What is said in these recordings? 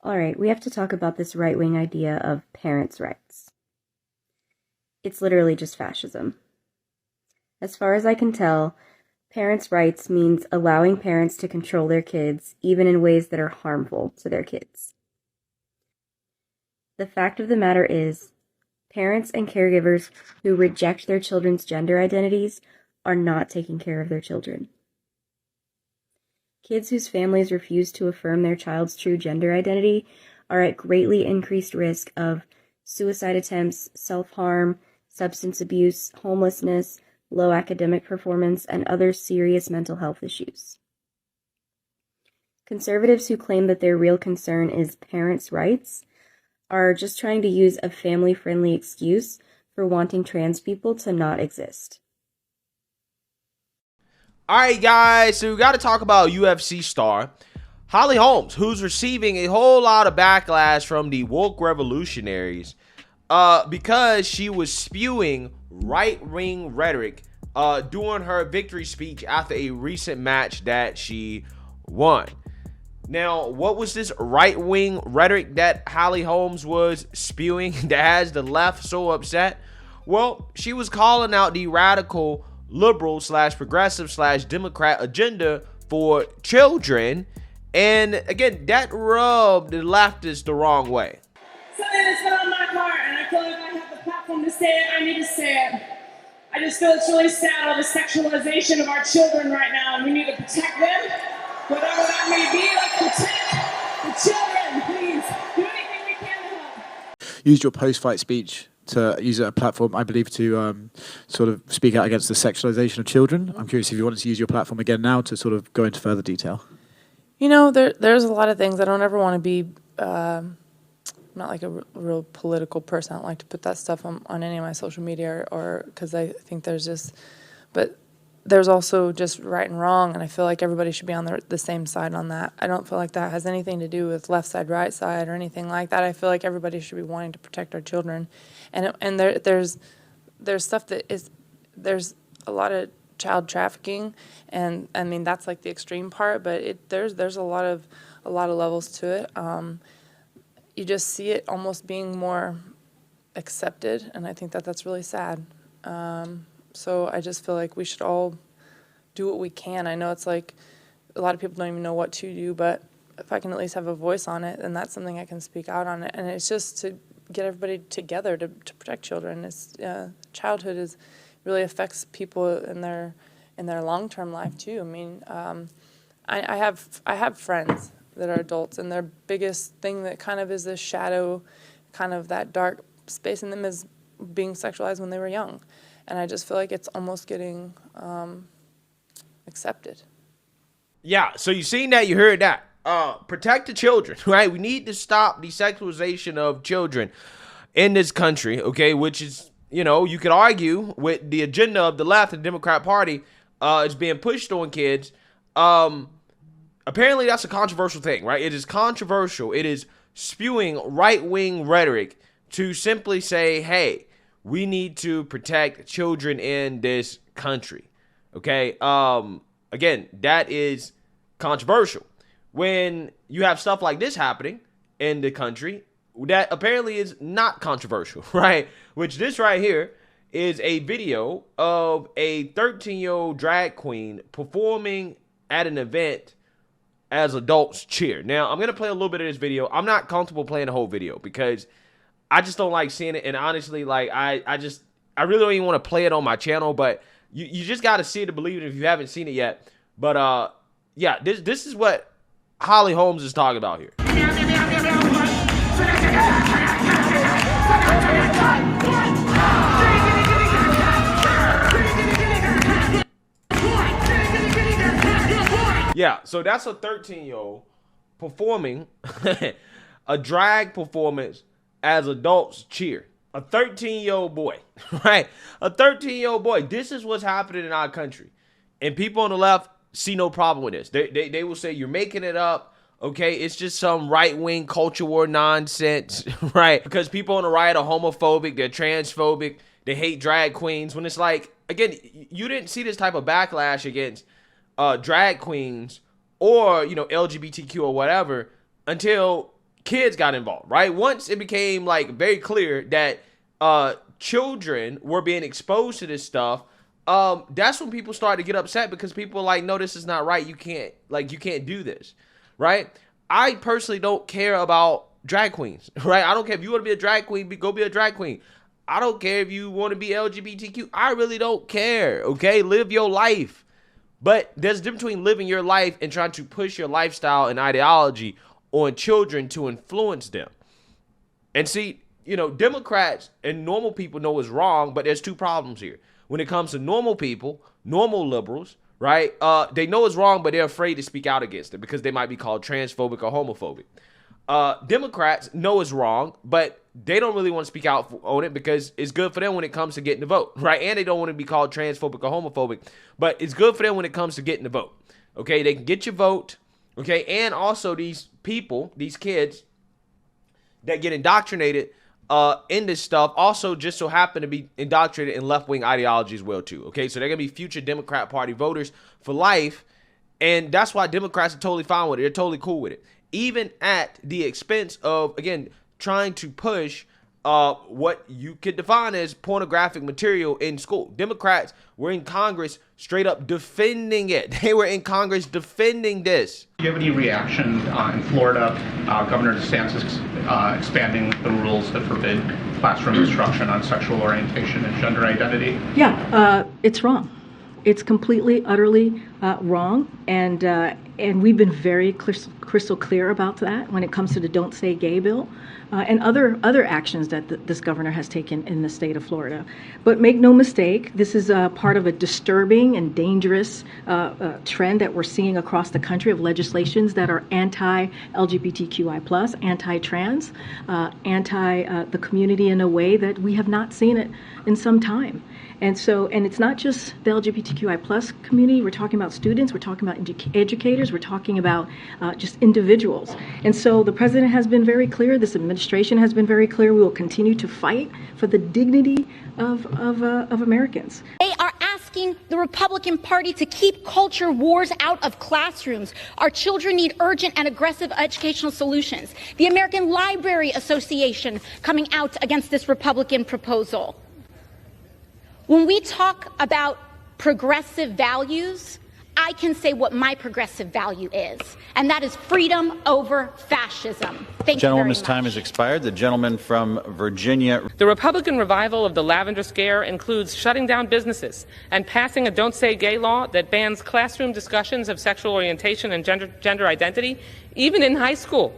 Alright, we have to talk about this right-wing idea of parents' rights. It's literally just fascism. As far as I can tell, parents' rights means allowing parents to control their kids, even in ways that are harmful to their kids. The fact of the matter is, parents and caregivers who reject their children's gender identities are not taking care of their children. Kids whose families refuse to affirm their child's true gender identity are at greatly increased risk of suicide attempts, self-harm, substance abuse, homelessness, low academic performance, and other serious mental health issues. Conservatives who claim that their real concern is parents' rights are just trying to use a family-friendly excuse for wanting trans people to not exist. All right, guys, so we got to talk about UFC star Holm, who's receiving a whole lot of backlash from the woke revolutionaries because she was spewing right-wing rhetoric during her victory speech after a recent match that she won. Now, what was this right-wing rhetoric that Holmes was spewing that has the left so upset? Well, she was calling out the radical liberal / progressive / Democrat agenda for children. And again, that rubbed the leftists the wrong way. Something that's been on my heart, and I feel like I have the platform to say it, I need to say it. I just feel it's really sad, all the sexualization of our children right now, and we need to protect them, whatever that may be. Let's protect the children, please. Do anything we can to help. Used your post-fight speech to use a platform, I believe, to sort of speak out against the sexualization of children. I'm curious if you wanted to use your platform again now to sort of go into further detail. You know, there's a lot of things. I don't ever want to be, I'm not like a real political person. I don't like to put that stuff on any of my social media or because I think but there's also just right and wrong, and I feel like everybody should be on the same side on that. I don't feel like that has anything to do with left side, right side, or anything like that. I feel like everybody should be wanting to protect our children, and there's stuff there's a lot of child trafficking, and I mean that's like the extreme part, but there's a lot of levels to it. You just see it almost being more accepted, and I think that's really sad. So I just feel like we should all do what we can. I know it's like a lot of people don't even know what to do, but if I can at least have a voice on it, then that's something I can speak out on it. And it's just to get everybody together to protect children. It's childhood really affects people in their long-term life too. I mean, I have friends that are adults, and their biggest thing that kind of is this shadow, kind of that dark space in them is being sexualized when they were young. And I just feel like it's almost getting accepted. Yeah, so you seen that, you heard that. Protect the children, right? We need to stop the sexualization of children in this country, okay? Which is, you know, you could argue with the agenda of the left and the Democrat Party is being pushed on kids. Apparently that's a controversial thing, right? It is controversial. It is spewing right-wing rhetoric to simply say, hey, we need to protect children in this country, okay? Again, that is controversial. When you have stuff like this happening in the country, that apparently is not controversial, right? Which this right here is a video of a 13-year-old drag queen performing at an event as adults cheer. Now, I'm going to play a little bit of this video. I'm not comfortable playing the whole video because I just don't like seeing it. And honestly, like, I really don't even want to play it on my channel, but you just got to see it to believe it if you haven't seen it yet. But, yeah, this is what Holmes is talking about here. Yeah, so that's a 13-year-old performing a drag performance as adults cheer. A 13-year-old boy, right? A 13-year-old boy. This is what's happening in our country. And people on the left see no problem with this. They will say, you're making it up. Okay, it's just some right-wing culture war nonsense, right? Because people on the right are homophobic, they're transphobic, they hate drag queens. When it's like, again, you didn't see this type of backlash against drag queens or, you know, LGBTQ or whatever until kids got involved, right? Once it became like very clear that children were being exposed to this stuff, that's when people started to get upset, because people are like, no, this is not right. You can't do this, right? I personally don't care about drag queens, right? I don't care if you want to be a drag queen, go be a drag queen. I don't care if you want to be LGBTQ. I really don't care, okay? Live your life. But there's a difference between living your life and trying to push your lifestyle and ideology on children to influence them. And see, Democrats and normal people know it's wrong, but there's two problems here. When it comes to normal people, normal liberals, right? They know it's wrong, but they're afraid to speak out against it because they might be called transphobic or homophobic. Democrats know it's wrong, but they don't really want to speak out on it because it's good for them when it comes to getting the vote, right? And they don't want to be called transphobic or homophobic, but it's good for them when it comes to getting the vote, okay? They can get your vote, okay? And also these people, these kids that get indoctrinated in this stuff also just so happen to be indoctrinated in left-wing ideology as well too, okay? So they're going to be future Democrat Party voters for life, and that's why Democrats are totally fine with it. They're totally cool with it, even at the expense of, again, trying to push what you could define as pornographic material in school. Democrats were in Congress straight up defending it. They were in Congress defending this. Do you have any reaction in Florida, Governor DeSantis expanding the rules that forbid classroom instruction on sexual orientation and gender identity? Yeah, it's wrong. It's completely, utterly wrong, and we've been very crystal clear about that when it comes to the Don't Say Gay bill and other actions that this governor has taken in the state of Florida. But make no mistake, this is part of a disturbing and dangerous trend that we're seeing across the country of legislations that are anti-LGBTQI+, anti-trans, anti the community in a way that we have not seen it in some time. And it's not just the LGBTQI+ community. We're talking about students. We're talking about educators. We're talking about just individuals. And so the president has been very clear. This administration has been very clear. We will continue to fight for the dignity of Americans. They are asking the Republican Party to keep culture wars out of classrooms. Our children need urgent and aggressive educational solutions. The American Library Association coming out against this Republican proposal. When we talk about progressive values, I can say what my progressive value is, and that is freedom over fascism. Thank you Gentleman's very much. time has expired. The gentleman from Virginia. The Republican revival of the lavender scare includes shutting down businesses and passing a Don't Say Gay law that bans classroom discussions of sexual orientation and gender identity, even in high school.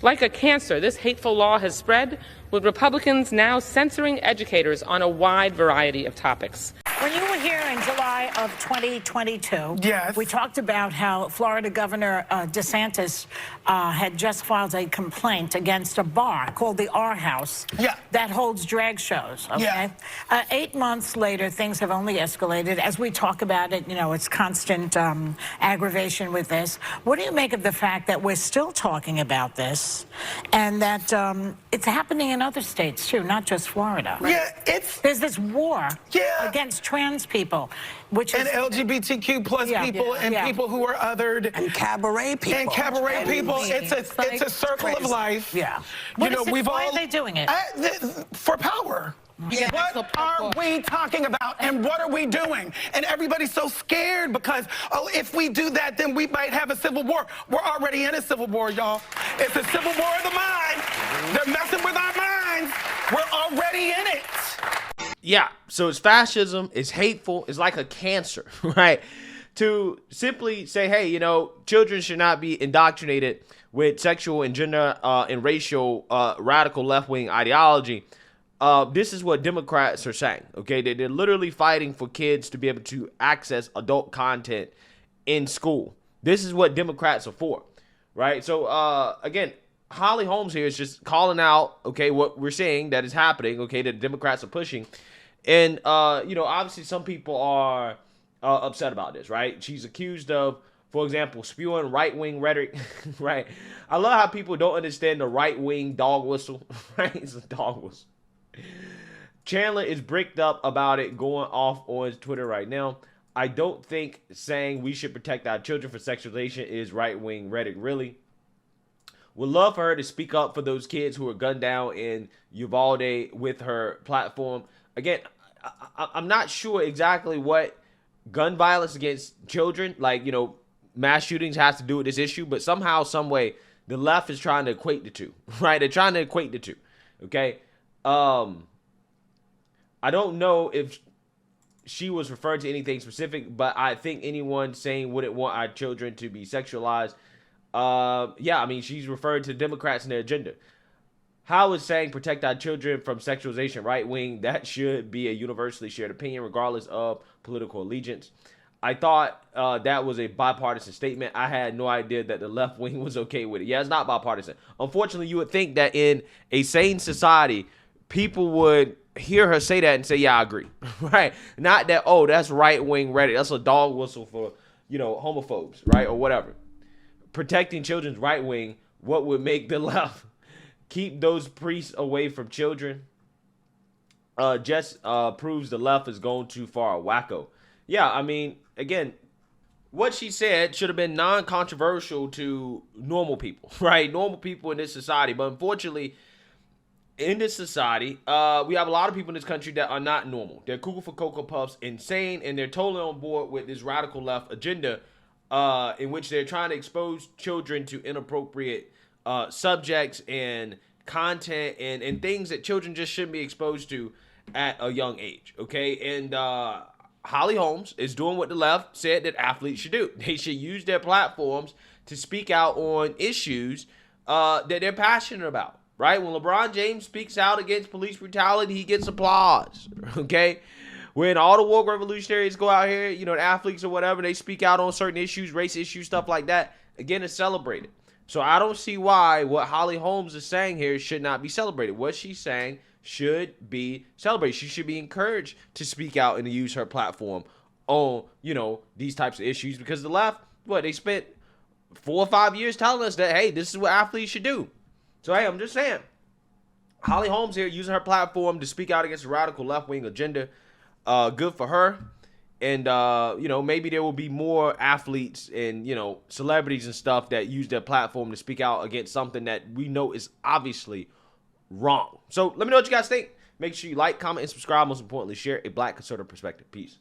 Like a cancer, this hateful law has spread, with Republicans now censoring educators on a wide variety of topics. When you were here in July of 2022, yes, we talked about how Florida Governor DeSantis had just filed a complaint against a bar called the R House that holds drag shows. Okay, 8 months later, things have only escalated. As we talk about it, it's constant aggravation with this. What do you make of the fact that we're still talking about this, and that it's happening in other states too, not just Florida? Yeah, there's this war against trans people, which and is LGBTQ plus people and people who are othered and cabaret people. And cabaret people. It's a circle of life. Yeah. Why are they doing it? For power. What are we talking about, and what are we doing? And everybody's so scared because, if we do that, then we might have a civil war. We're already in a civil war, y'all. It's a civil war of the mind. They're messing with our minds. We're already in it. Yeah, so it's fascism, it's hateful, it's like a cancer, right? To simply say, hey, children should not be indoctrinated with sexual and gender and racial radical left-wing ideology. This is what Democrats are saying, okay? They're literally fighting for kids to be able to access adult content in school. This is what Democrats are for, right? So, again, Holly Holmes here is just calling out, okay, what we're seeing that is happening, okay, that Democrats are pushing. And, obviously some people are upset about this, right? She's accused of, for example, spewing right-wing rhetoric, right? I love how people don't understand the right-wing dog whistle, right? It's a dog whistle. Chandler is bricked up about it, going off on his Twitter right now. I don't think saying we should protect our children from sexualization is right-wing rhetoric, really. Would love for her to speak up for those kids who are gunned down in Uvalde with her platform. Again, I'm not sure exactly what gun violence against children, like, mass shootings has to do with this issue, but somehow, some way, the left is trying to equate the two, right? They're trying to equate the two, okay? I don't know if she was referring to anything specific, but I think anyone saying wouldn't want our children to be sexualized, yeah, I mean, she's referring to Democrats and their agenda. How is saying protect our children from sexualization right wing? That should be a universally shared opinion, regardless of political allegiance. I thought that was a bipartisan statement. I had no idea that the left wing was okay with it. Yeah, it's not bipartisan. Unfortunately, you would think that in a sane society, people would hear her say that and say, yeah, I agree. Right? Not that, oh, that's right wing rhetoric. That's a dog whistle for, homophobes, right? Or whatever. Protecting children's right wing, what would make the left keep those priests away from children? Just proves the left is going too far. Wacko. Yeah, I mean, again, what she said should have been non-controversial to normal people, right? Normal people in this society. But unfortunately, in this society, we have a lot of people in this country that are not normal. They're cuckoo for Cocoa Puffs, insane, and they're totally on board with this radical left agenda in which they're trying to expose children to inappropriate subjects and content and things that children just shouldn't be exposed to at a young age, okay? And Holly Holmes is doing what the left said that athletes should do. They should use their platforms to speak out on issues that they're passionate about, right? When LeBron James speaks out against police brutality, he gets applause, okay? When all the woke revolutionaries go out here, the athletes or whatever, they speak out on certain issues, race issues, stuff like that, again, it's celebrated. So I don't see why what Holly Holmes is saying here should not be celebrated. What she's saying should be celebrated. She should be encouraged to speak out and to use her platform on, these types of issues, because the left, they spent 4 or 5 years telling us that, hey, this is what athletes should do. So, hey, I'm just saying, Holly Holmes here using her platform to speak out against the radical left-wing agenda. Good for her. And, maybe there will be more athletes and, celebrities and stuff that use their platform to speak out against something that we know is obviously wrong. So let me know what you guys think. Make sure you like, comment, and subscribe. Most importantly, share a Black conservative perspective. Peace.